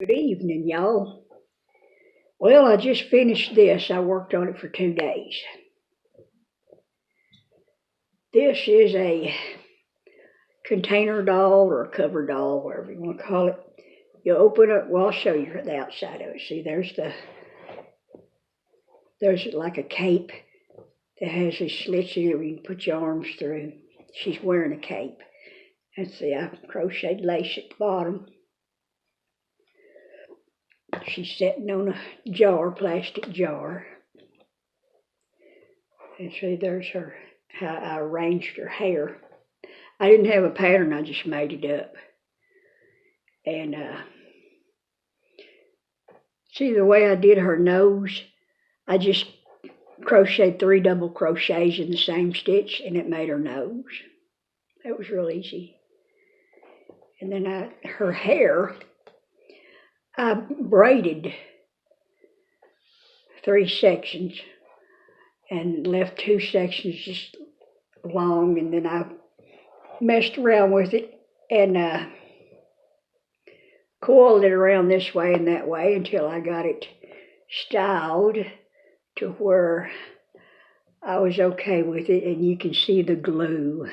Good evening, y'all. Well, I just finished this. I worked on it for 2 days. This is a container doll or a cover doll, whatever you want to call it. You open it. Well, I'll show you the outside of it. See, there's like a cape that has these slits in it where you can put your arms through. She's wearing a cape. And see, I crocheted lace at the bottom. She's sitting on a jar, plastic jar. And see, there's how I arranged her hair. I didn't have a pattern, I just made it up. And see the way I did her nose, I just crocheted 3 double crochets in the same stitch and it made her nose. That was real easy. And then her hair, I braided 3 sections and left 2 sections just long, and then I messed around with it and coiled it around this way and that way until I got it styled to where I was okay with it, and you can see the glue.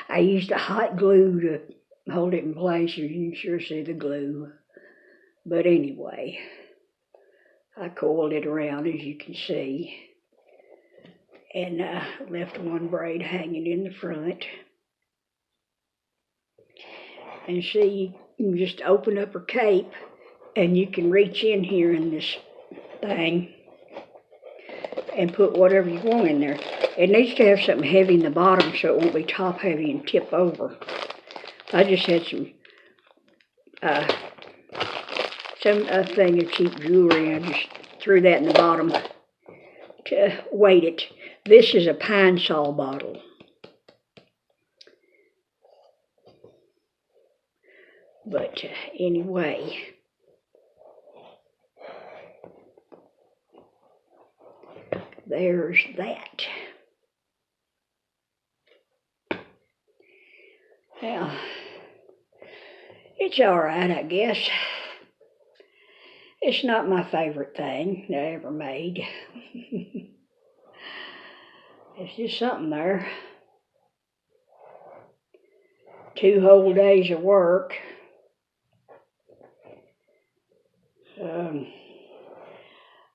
I used a hot glue to hold it in place, and you can sure see the glue. But anyway, I coiled it around, as you can see, and left one braid hanging in the front. And see, you can just open up her cape, and you can reach in here in this thing and put whatever you want in there. It needs to have something heavy in the bottom so it won't be top heavy and tip over. I just had some thing of cheap jewelry, and I just threw that in the bottom to weight it. This is a Pine Sol bottle. But anyway, there's that. Well, it's all right, I guess. It's not my favorite thing that I ever made. It's just something there. 2 whole days of work.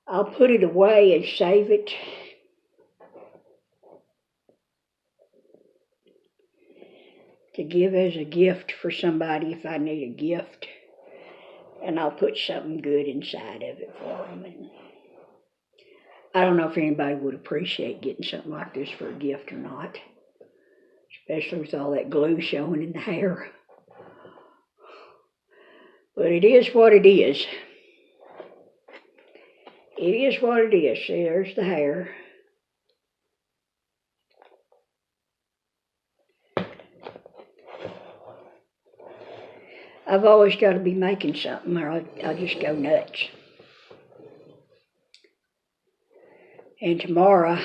I'll put it away and save it. To give as a gift for somebody if I need a gift. And I'll put something good inside of it for them. And I don't know if anybody would appreciate getting something like this for a gift or not, especially with all that glue showing in the hair. But it is what it is. It is what it is. See, there's the hair. I've always got to be making something or I'll just go nuts. And tomorrow,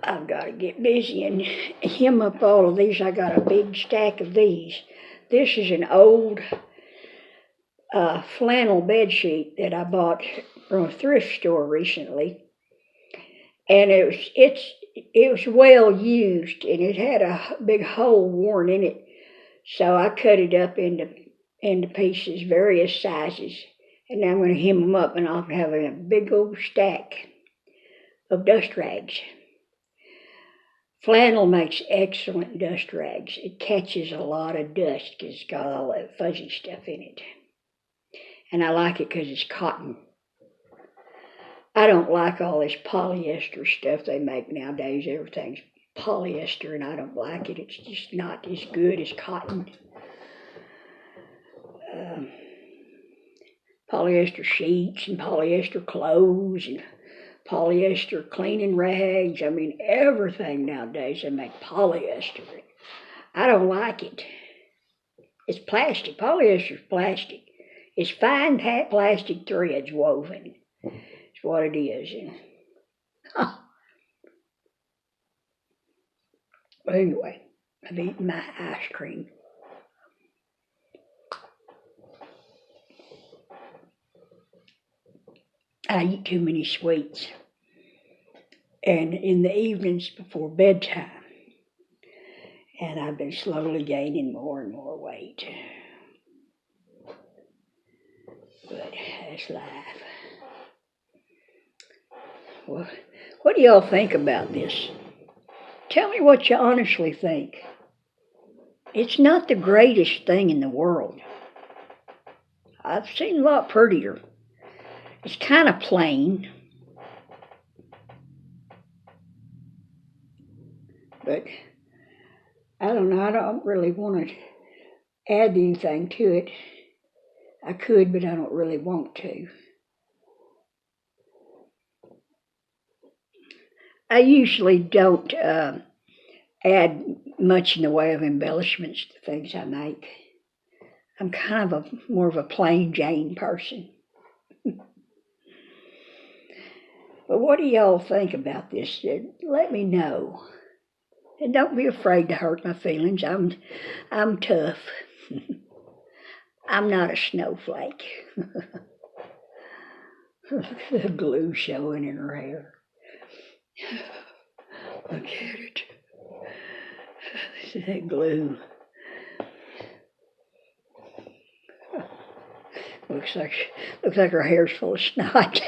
I've got to get busy and hem up all of these. I got a big stack of these. This is an old flannel bed sheet that I bought from a thrift store recently. And it was well used, and it had a big hole worn in it. So I cut it up into pieces, various sizes. And now I'm going to hem them up, and I'll have a big old stack of dust rags. Flannel makes excellent dust rags. It catches a lot of dust because it's got all that fuzzy stuff in it. And I like it because it's cotton. I don't like all this polyester stuff they make nowadays. Everything's polyester, and I don't like it. It's just not as good as cotton. Polyester sheets and polyester clothes and polyester cleaning rags. I mean, everything nowadays they make polyester. I don't like it. It's plastic. Polyester is plastic. It's fine plastic threads woven. It's what it is. But anyway, I've eaten my ice cream. I eat too many sweets. And in the evenings before bedtime, and I've been slowly gaining more and more weight. But that's life. Well, what do y'all think about this? Tell me what you honestly think. It's not the greatest thing in the world. I've seen a lot prettier. It's kind of plain. But I don't know, I don't really want to add anything to it. I could, but I don't really want to. I usually don't add much in the way of embellishments to things I make. I'm kind of more of a plain Jane person. But what do y'all think about this? Let me know. And don't be afraid to hurt my feelings. I'm tough. I'm not a snowflake. The glue showing in her hair. Look at it. That glue. Looks like her hair's full of snot.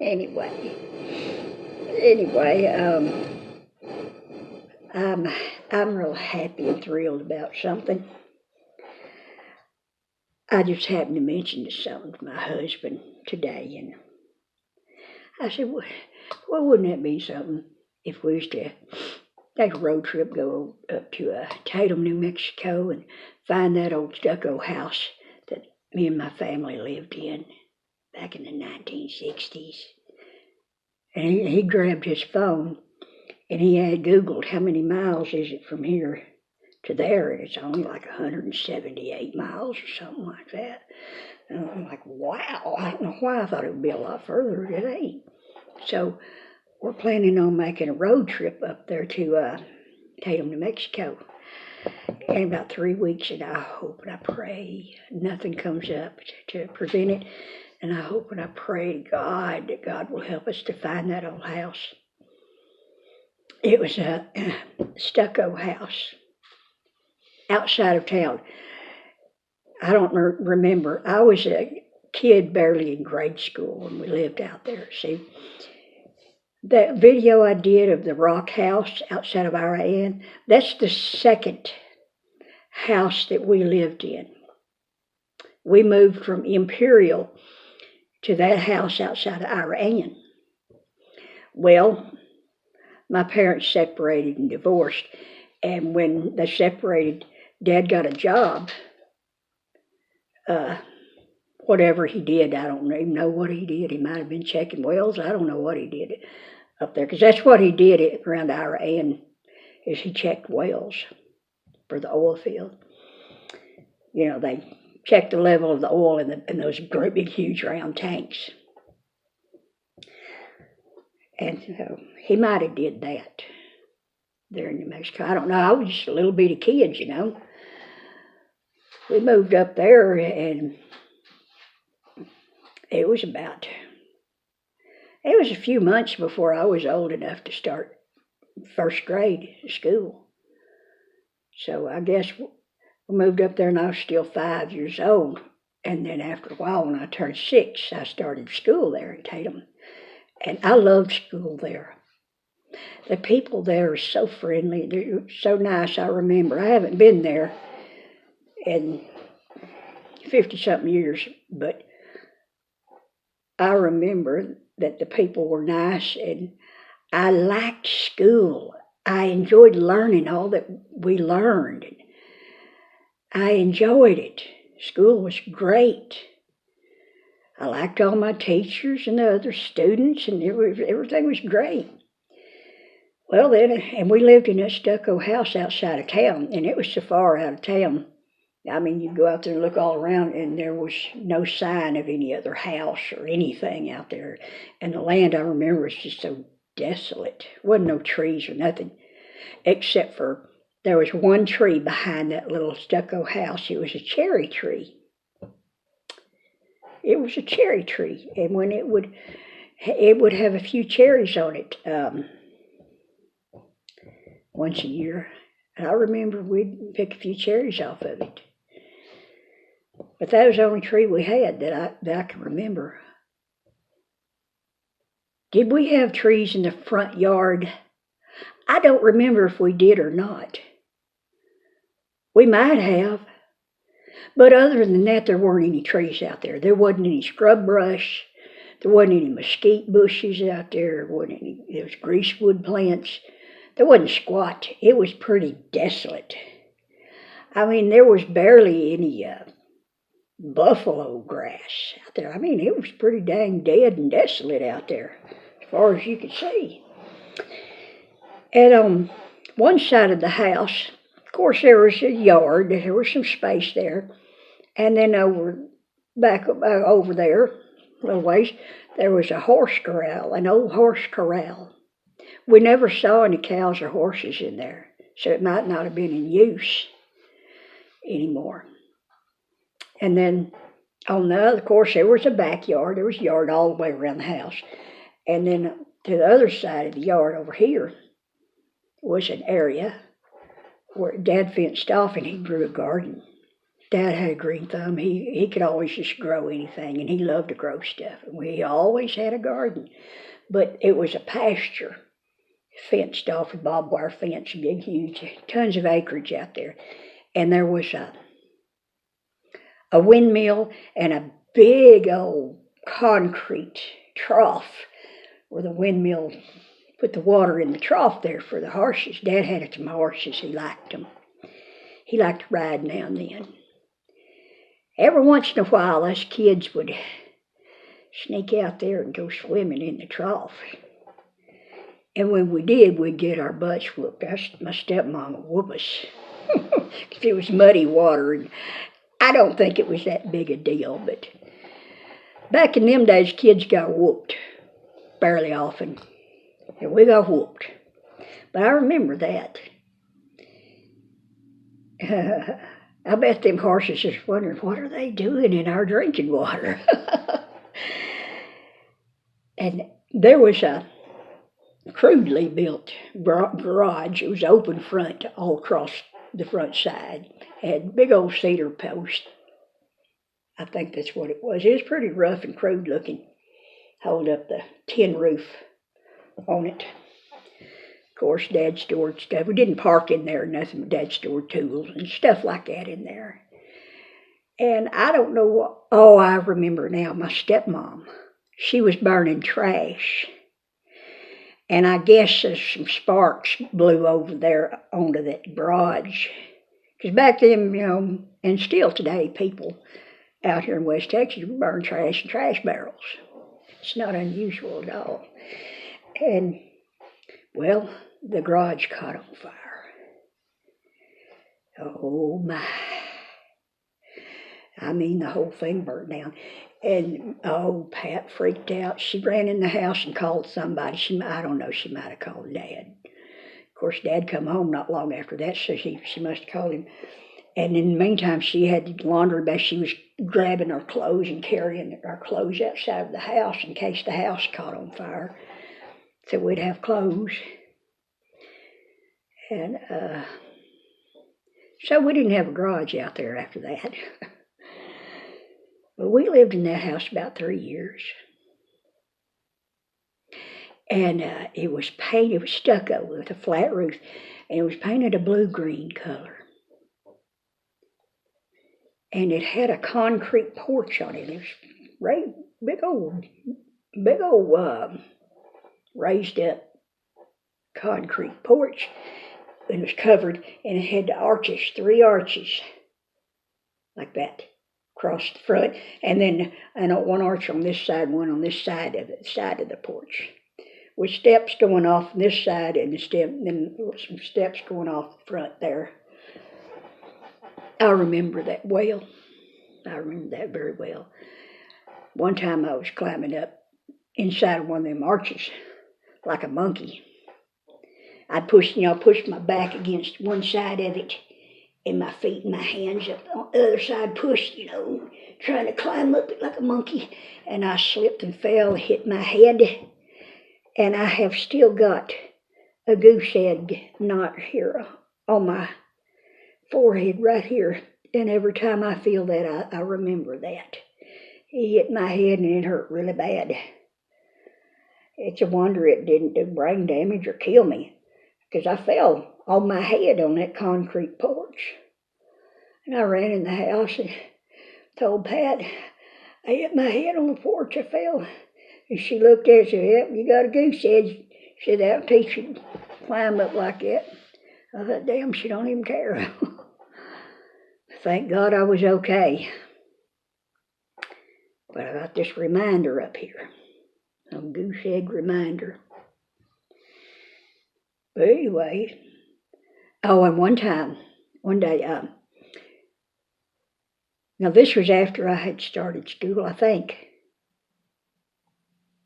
Anyway, I'm real happy and thrilled about something. I just happened to mention something to my husband today, and I said, well, wouldn't that be something if we was to take a road trip, go up to Tatum, New Mexico, and find that old stucco house that me and my family lived in back in the 1960s. And he grabbed his phone, and he had Googled how many miles is it from here to there, and it's only like 178 miles or something like that. And I'm like, wow, I don't know why I thought it would be a lot further. It ain't. So we're planning on making a road trip up there to Tatum, New Mexico in about 3 weeks, and I hope and I pray nothing comes up to prevent it. And I hope and I pray to God that God will help us to find that old house. It was a stucco house outside of town. I don't remember. I was a kid barely in grade school when we lived out there. See, that video I did of the rock house outside of Iran, that's the second house that we lived in. We moved from Imperial to that house outside of Iran. Well, my parents separated and divorced, and when they separated, Dad got a job. Whatever he did, I don't even know what he did. He might have been checking wells. I don't know what he did up there, because that's what he did around Iran, is he checked wells for the oil field. You know, they checked the level of the oil in those great big huge round tanks. And so he might have did that there in New Mexico. I don't know. I was just a little bitty kid, you know. We moved up there, and it was a few months before I was old enough to start first grade school. So I guess we moved up there and I was still 5 years old. And then after a while, when I turned 6, I started school there in Tatum. And I loved school there. The people there are so friendly. They're so nice. I remember. I haven't been there in 50-something years, but I remember that the people were nice, and I liked school. I enjoyed learning all that we learned. I enjoyed it. School was great. I liked all my teachers and the other students, and everything was great. Well, and we lived in a stucco house outside of town, and it was so far out of town. I mean, you'd go out there and look all around, and there was no sign of any other house or anything out there. And the land, I remember, was just so desolate. Wasn't no trees or nothing, except for there was one tree behind that little stucco house. It was a cherry tree. it was a cherry tree, and when it would have a few cherries on it once a year. And I remember we'd pick a few cherries off of it. But that was the only tree we had that I can remember. Did we have trees in the front yard? I don't remember if we did or not. We might have. But other than that, there weren't any trees out there. There wasn't any scrub brush. There wasn't any mesquite bushes out there. There was greasewood plants. There wasn't squat. It was pretty desolate. I mean, there was barely any buffalo grass out there. I mean, it was pretty dang dead and desolate out there, as far as you could see. And on one side of the house, of course, there was a yard. There was some space there. And then back over there, a little ways, there was a horse corral, an old horse corral. We never saw any cows or horses in there, so it might not have been in use anymore. And then on the other, of course, there was a backyard. There was a yard all the way around the house. And then to the other side of the yard over here was an area where Dad fenced off and he grew a garden. Dad had a green thumb. He could always just grow anything, and he loved to grow stuff. And we always had a garden. But it was a pasture, fenced off with barbed wire fence, big, huge, tons of acreage out there. And there was a windmill and a big old concrete trough where the windmill put the water in the trough there for the horses. Dad had some horses. He liked them. He liked to ride now and then. Every once in a while, us kids would sneak out there and go swimming in the trough. And when we did, we'd get our butts whooped. My stepmom would whoop us because it was muddy water. And I don't think it was that big a deal, but back in them days, kids got whooped fairly often. And we got whooped. But I remember that. I bet them horses just wondering, what are they doing in our drinking water? And there was a crudely built garage. It was open front all across the front side. It had big old cedar posts. I think that's what it was. It was pretty rough and crude looking. Hold up the tin roof on it. Of course, Dad stored stuff. We didn't park in there or nothing, but Dad stored tools and stuff like that in there. And I don't know what, I remember now, my stepmom, she was burning trash. And I guess some sparks blew over there onto that garage. Because back then, and still today, people out here in West Texas burn trash in trash barrels. It's not unusual at all. And, well, the garage caught on fire. Oh, my. I mean, the whole thing burned down. And, Pat freaked out. She ran in the house and called somebody. I don't know, she might have called Dad. Of course, Dad come home not long after that, so she must have called him. And in the meantime, she had the laundry basket. She was grabbing our clothes and carrying our clothes outside of the house in case the house caught on fire, so we'd have clothes. And so we didn't have a garage out there after that. But we lived in that house about 3 years. And it was painted, it was stucco with a flat roof, and it was painted a blue-green color. And it had a concrete porch on it. It was right, big old raised up concrete porch. And it was covered, and it had the arches, 3 arches, like that, across the front, and then one arch on this side, one on this side of the porch, with steps going off on this side, and then some steps going off the front there. I remember that well. I remember that very well. One time I was climbing up inside of one of them arches like a monkey. I'd push my back against one side of it, and my feet and my hands up on the other side, push, trying to climb up it like a monkey, and I slipped and fell, hit my head, and I have still got a goose egg knot here on my forehead right here, and every time I feel that, I remember that. He hit my head and it hurt really bad. It's a wonder it didn't do brain damage or kill me, because I fell on my head on that concrete porch. And I ran in the house and told Pat, I hit my head on the porch, I fell. And she looked at it and said, yep, you got a goose egg. She said, that'll teach you to climb up like that. I thought, damn, she don't even care. Thank God I was okay. But I got this reminder up here. A goose egg reminder. But anyway, and one day, now this was after I had started school, I think.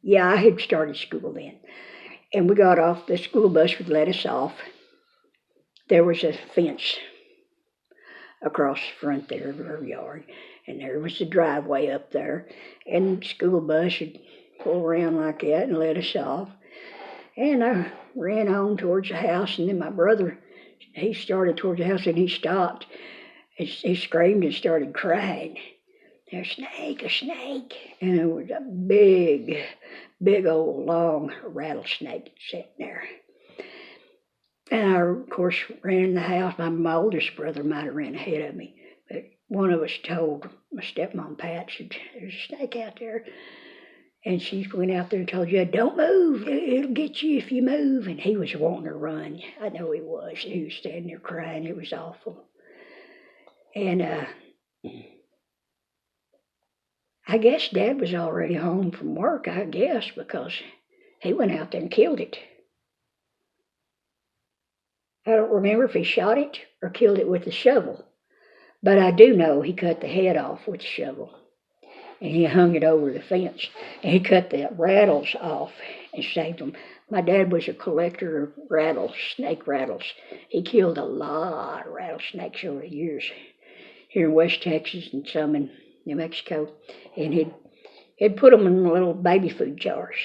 Yeah, I had started school then. And we got off, the school bus would let us off. There was a fence across the front there of our yard, and there was the driveway up there, and the school bus would pull around like that and let us off. And I ran on towards the house, and then my brother, he started towards the house, and he stopped. He screamed and started crying. There's a snake, a snake. And it was a big old long rattlesnake sitting there. And I, of course, ran in the house. My oldest brother might have ran ahead of me. But one of us told my stepmom, Pat, said, there's a snake out there. And she went out there and told Judd, don't move. It'll get you if you move. And he was wanting to run. I know he was. He was standing there crying. It was awful. And I guess Dad was already home from work, I guess, because he went out there and killed it. I don't remember if he shot it or killed it with a shovel, but I do know he cut the head off with a shovel, and he hung it over the fence, and he cut the rattles off and saved them. My dad was a collector of rattles, snake rattles. He killed a lot of rattlesnakes over the years here in West Texas and some in New Mexico, and he'd put them in little baby food jars.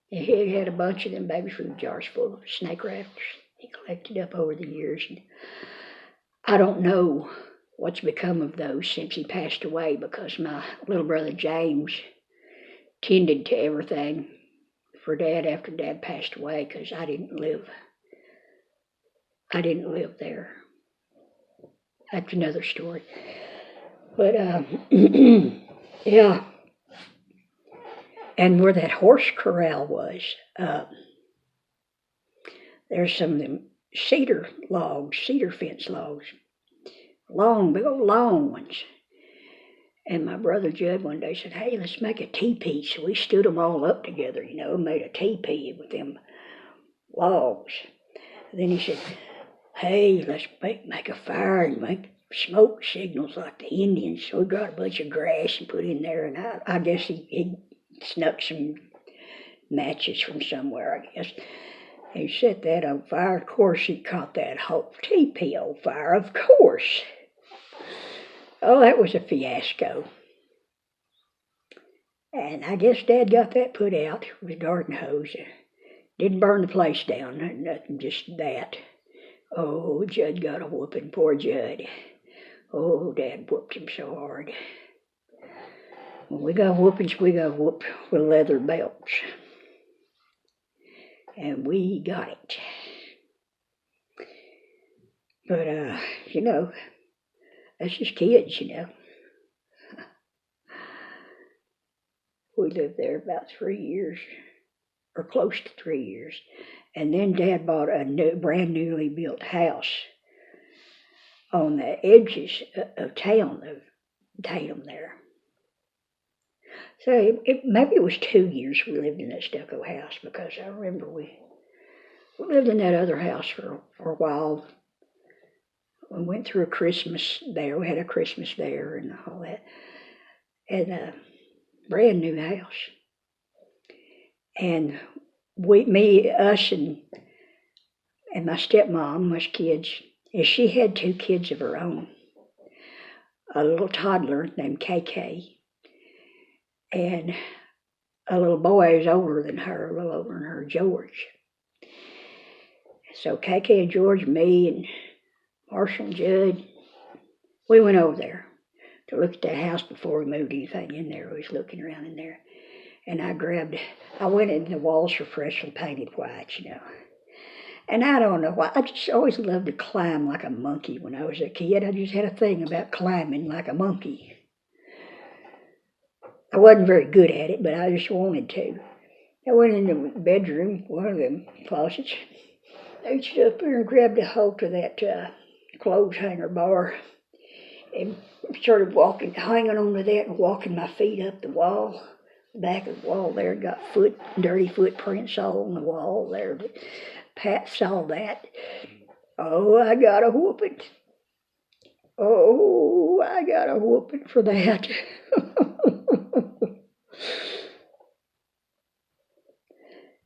He had a bunch of them baby food jars full of snake rattles. He collected up over the years, and I don't know what's become of those since he passed away, because my little brother James tended to everything for Dad after Dad passed away, because I didn't live there. That's another story. But, yeah. And where that horse corral was, there's some of them cedar fence logs, big old long ones. And my brother Judd one day said, hey, let's make a teepee. So we stood them all up together, made a teepee with them logs. And then he said, hey, let's make a fire and make smoke signals like the Indians. So we got a bunch of grass and put in there, and I guess he snuck some matches from somewhere, I guess. He set that on fire. Of course, he caught that whole teepee on fire, of course. Oh, that was a fiasco. And I guess Dad got that put out with a garden hose. Didn't burn the place down, nothing, just that. Oh, Judd got a whooping, poor Judd. Oh, Dad whooped him so hard. When we got whoopings, we got whooped with leather belts. And we got it. But, that's just kids, We lived there about 3 years, or close to 3 years. And then Dad bought a brand newly built house on the edges of town, of Tatum there. So maybe it was 2 years we lived in that stucco house, because I remember we lived in that other house for a while. We went through a Christmas there. We had a Christmas there and all that. And a brand new house. And us and my stepmom was kids. And she had 2 kids of her own. a little toddler named KK, and a little boy who's older than her, a little older than her, George. So KK and George, me and Marshall and Judd, we went over there to look at the house before we moved anything in there. We was looking around in there. And I went in, the walls were freshly painted white, And I don't know why, I just always loved to climb like a monkey when I was a kid. I just had a thing about climbing like a monkey. I wasn't very good at it, but I just wanted to. I went in the bedroom, one of them closets, reached up there and grabbed a hold of that clothes hanger bar and started hanging on to that and walking my feet up the wall. The back of the wall there got dirty footprints all on the wall there. But Pat saw that. Oh, I got a whooping. Oh, I got a whooping for that.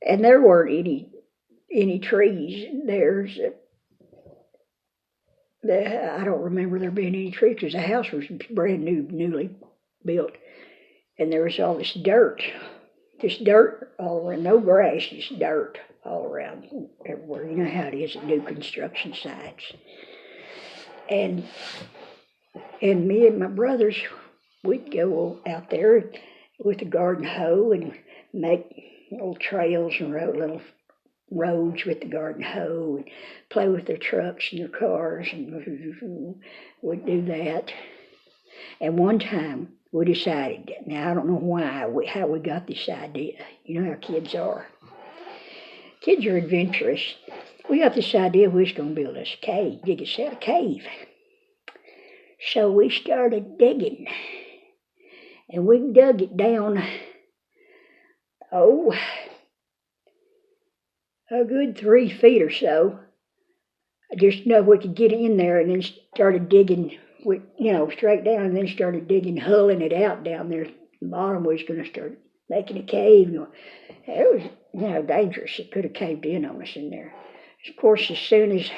And there weren't any trees there. I don't remember there being any trees because the house was brand new, newly built. And there was all this dirt all around, no grass, just dirt all around everywhere. You know how it is at new construction sites. And me and my brothers, we'd go out there with a garden hoe and make little trails and little roads with the garden hoe and play with their trucks and their cars, and we'd do that. And one time we decided, now I don't know how we got this idea. You know how kids are. Kids are adventurous. We got this idea we was going to build us a cave, dig us out a cave. So we started digging. And we dug it down, a good 3 feet or so. I just know we could get in there, and then started digging, straight down, and then started digging, hulling it out down there. The bottom was going to start making a cave. It was, dangerous. It could have caved in on us in there. Of course, as soon as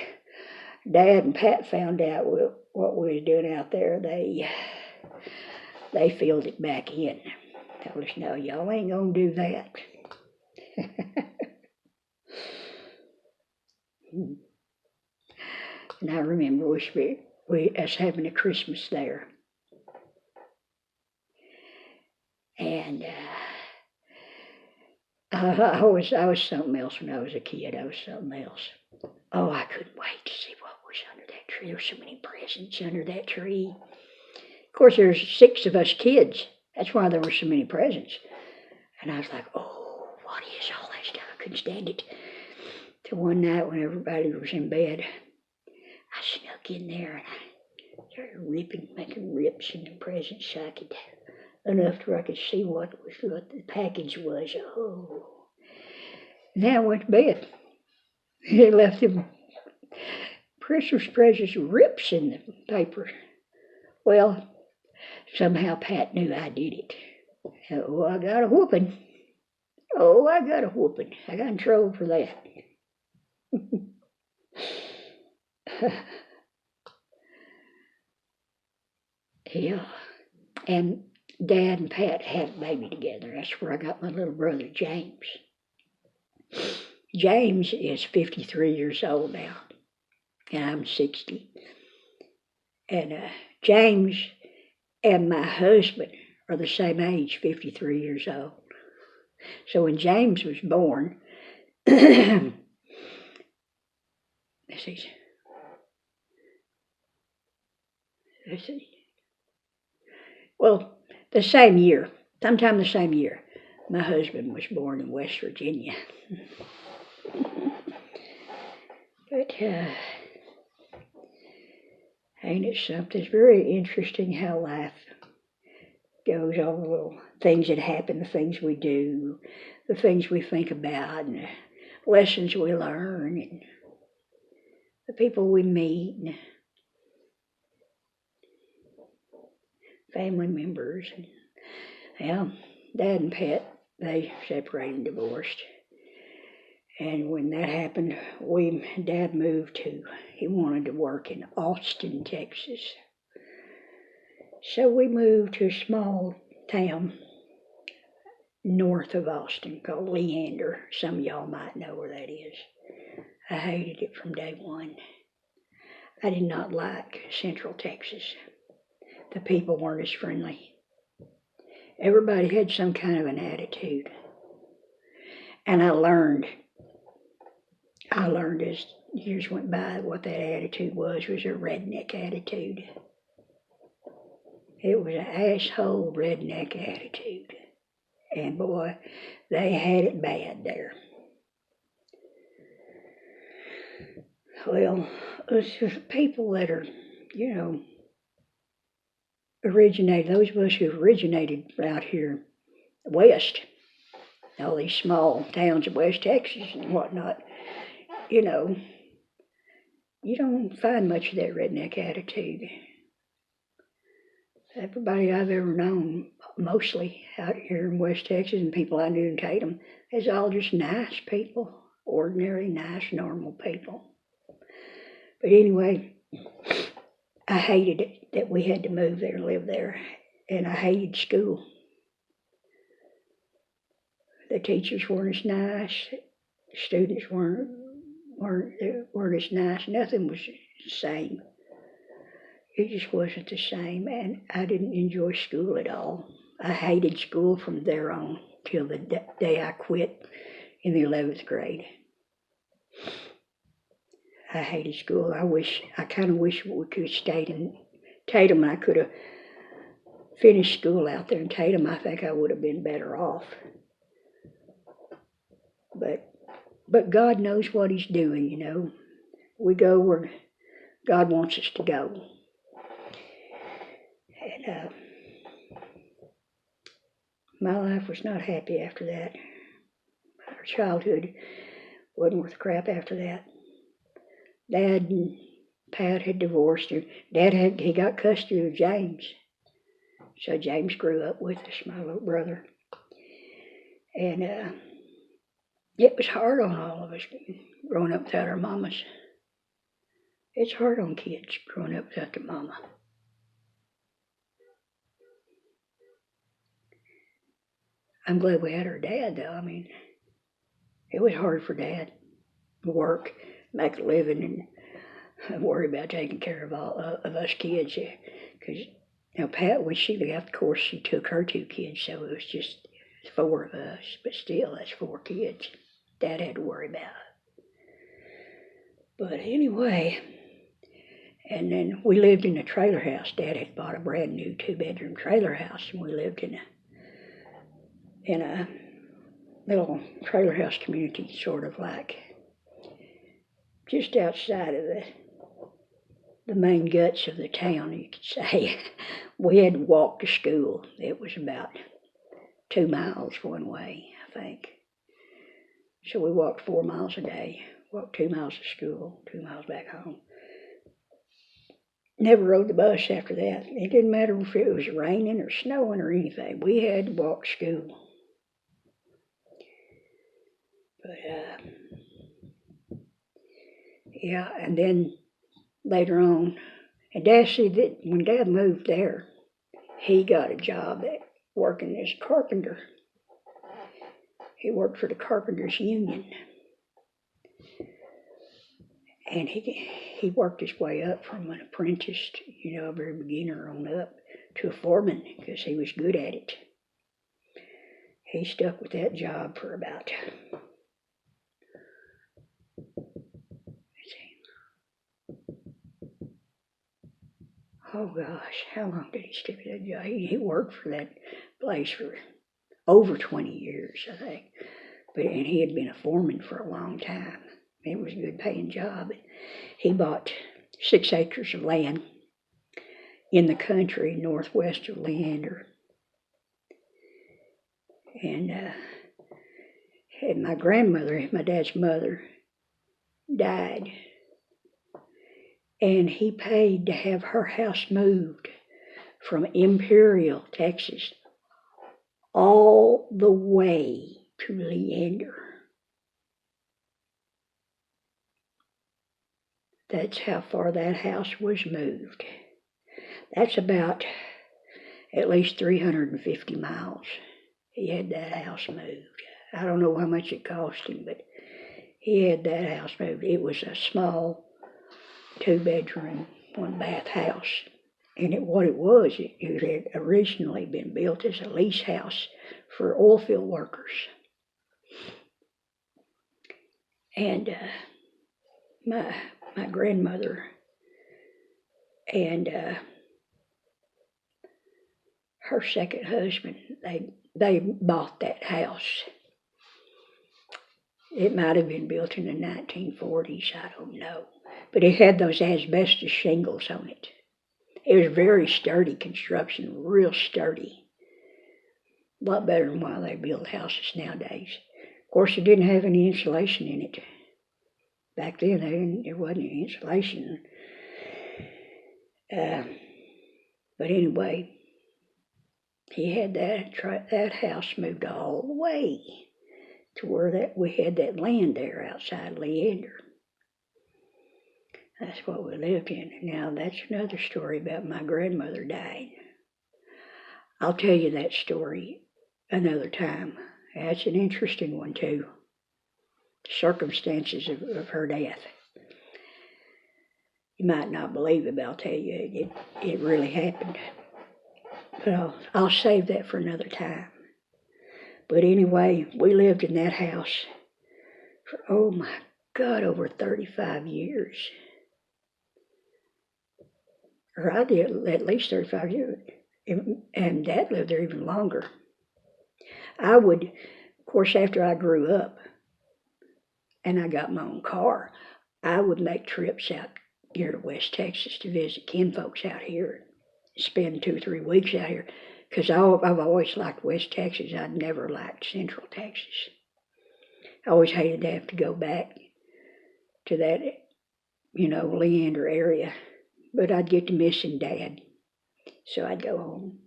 Dad and Pat found out what we was doing out there, they filled it back in. Told us, no, y'all ain't going to do that. And I remember us having a Christmas there. And I was something else when I was a kid. I was something else. Oh, I couldn't wait to see what was under that tree. There were so many presents under that tree. Of course, there's 6 of us kids. That's why there were so many presents. And I was like, oh, what is all that stuff? I couldn't stand it. Till one night when everybody was in bed, I snuck in there and I started making rips in the presents so I could, enough to where I could see what the package was. Oh. And then I went to bed. They left them Christmas presents rips in the paper. Well, somehow Pat knew I did it. Oh, I got a whooping. I got in trouble for that. Yeah. And Dad and Pat had a baby together. That's where I got my little brother, James. James is 53 years old now, and I'm 60. And James and my husband are the same age, 53 years old. So when James was born, let's see. Well, sometime the same year, my husband was born in West Virginia. But ain't it something? It's very interesting how life goes, all the little things that happen, the things we do, the things we think about, and the lessons we learn, and the people we meet, and family members. And, Dad and Pat, they separated and divorced. And when that happened, Dad moved he wanted to work in Austin, Texas. So we moved to a small town north of Austin called Leander. Some of y'all might know where that is. I hated it from day one. I did not like Central Texas. The people weren't as friendly. Everybody had some kind of an attitude. And I learned as years went by what that attitude was a redneck attitude. It was an asshole redneck attitude. And boy, they had it bad there. Well, it's just people that are, those of us who originated out here west, all these small towns of West Texas and whatnot, you don't find much of that redneck attitude. Everybody I've ever known, mostly out here in West Texas, and people I knew in Tatum, is all just nice people, ordinary, nice, normal people. But anyway, I hated it that we had to move there and live there, and I hated school. The teachers weren't as nice, students weren't as nice. Nothing was the same. It just wasn't the same, and I didn't enjoy school at all. I hated school from there on till the day I quit in the 11th grade. I hated school. I kind of wish we could have stayed in Tatum. I could have finished school out there in Tatum. I think I would have been better off. But God knows what He's doing, We go where God wants us to go. And my life was not happy after that. Our childhood wasn't worth crap after that. Dad and Pat had divorced her. He got custody of James. So James grew up with us, my little brother. And it was hard on all of us growing up without our mamas. It's hard on kids growing up without their mama. I'm glad we had our dad, though. I mean, it was hard for Dad to work, make a living, and worry about taking care of all of us kids. Because Pat, when she left, of course, she took her 2 kids, so it was just 4 of us. But still, that's 4 kids Dad had to worry about. But anyway, and then we lived in a trailer house. Dad had bought a brand new 2-bedroom trailer house, and we lived in a little trailer house community, sort of like just outside of the main guts of the town, you could say. We had to walk to school. It was about 2 miles one way, I think. So we walked 4 miles a day, walked 2 miles to school, 2 miles back home. Never rode the bus after that. It didn't matter if it was raining or snowing or anything. We had to walk to school. But, yeah, and then later on, and Dad said that when Dad moved there, he got a job working as a carpenter. He worked for the Carpenters Union. And he worked his way up from an apprentice, a very beginner on up, to a foreman because he was good at it. He stuck with that job for about, oh gosh, how long did he stick with that job? He worked for that place for over 20 years, I think. And he had been a foreman for a long time. It was a good paying job. He bought 6 acres of land in the country northwest of Leander. And my grandmother, my dad's mother, died. And he paid to have her house moved from Imperial, Texas, all the way to Leander. That's how far that house was moved. That's about at least 350 miles. He had that house moved. I don't know how much it cost him, but he had that house moved. It was a small 2-bedroom, 1-bath house. And what it was, it had originally been built as a lease house for oil field workers. And my grandmother and her second husband, they bought that house. It might have been built in the 1940s, I don't know. But it had those asbestos shingles on it. It was very sturdy construction, real sturdy. A lot better than why they build houses nowadays. Of course, it didn't have any insulation in it. Back then, there wasn't any insulation. But anyway, he had that house moved all the way to where we had that land there outside Leander. That's what we lived in. Now, that's another story about my grandmother dying. I'll tell you that story another time. That's an interesting one, too. The circumstances of her death. You might not believe it, but I'll tell you, it really happened. But I'll save that for another time. But anyway, we lived in that house for, oh my God, over 35 years. Or I did at least 35 years. And Dad lived there even longer. I would, of course, after I grew up and I got my own car, I would make trips out here to West Texas to visit kinfolks out here, spend 2 or 3 weeks out here, because I've always liked West Texas. I'd never liked Central Texas. I always hated to have to go back to that, Leander area, but I'd get to missing Dad, so I'd go home.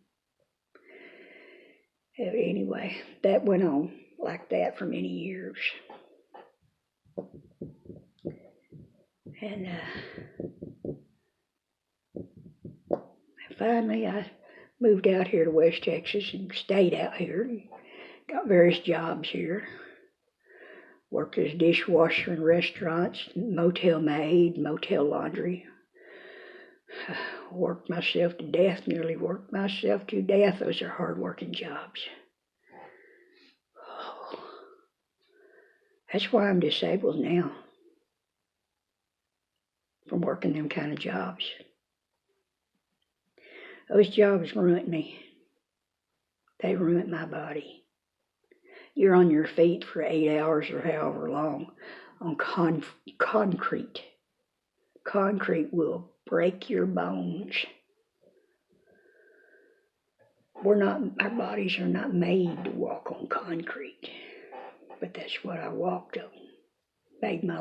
Anyway, that went on like that for many years. And finally, I moved out here to West Texas and stayed out here and got various jobs here. Worked as dishwasher in restaurants, motel maid, motel laundry. Worked myself to death, nearly worked myself to death. Those are hard-working jobs. Oh, that's why I'm disabled now, from working them kind of jobs. Those jobs ruined me. They ruined my body. You're on your feet for 8 hours or however long on concrete. Concrete will break your bones. Our bodies are not made to walk on concrete. But that's what I walked on. Made my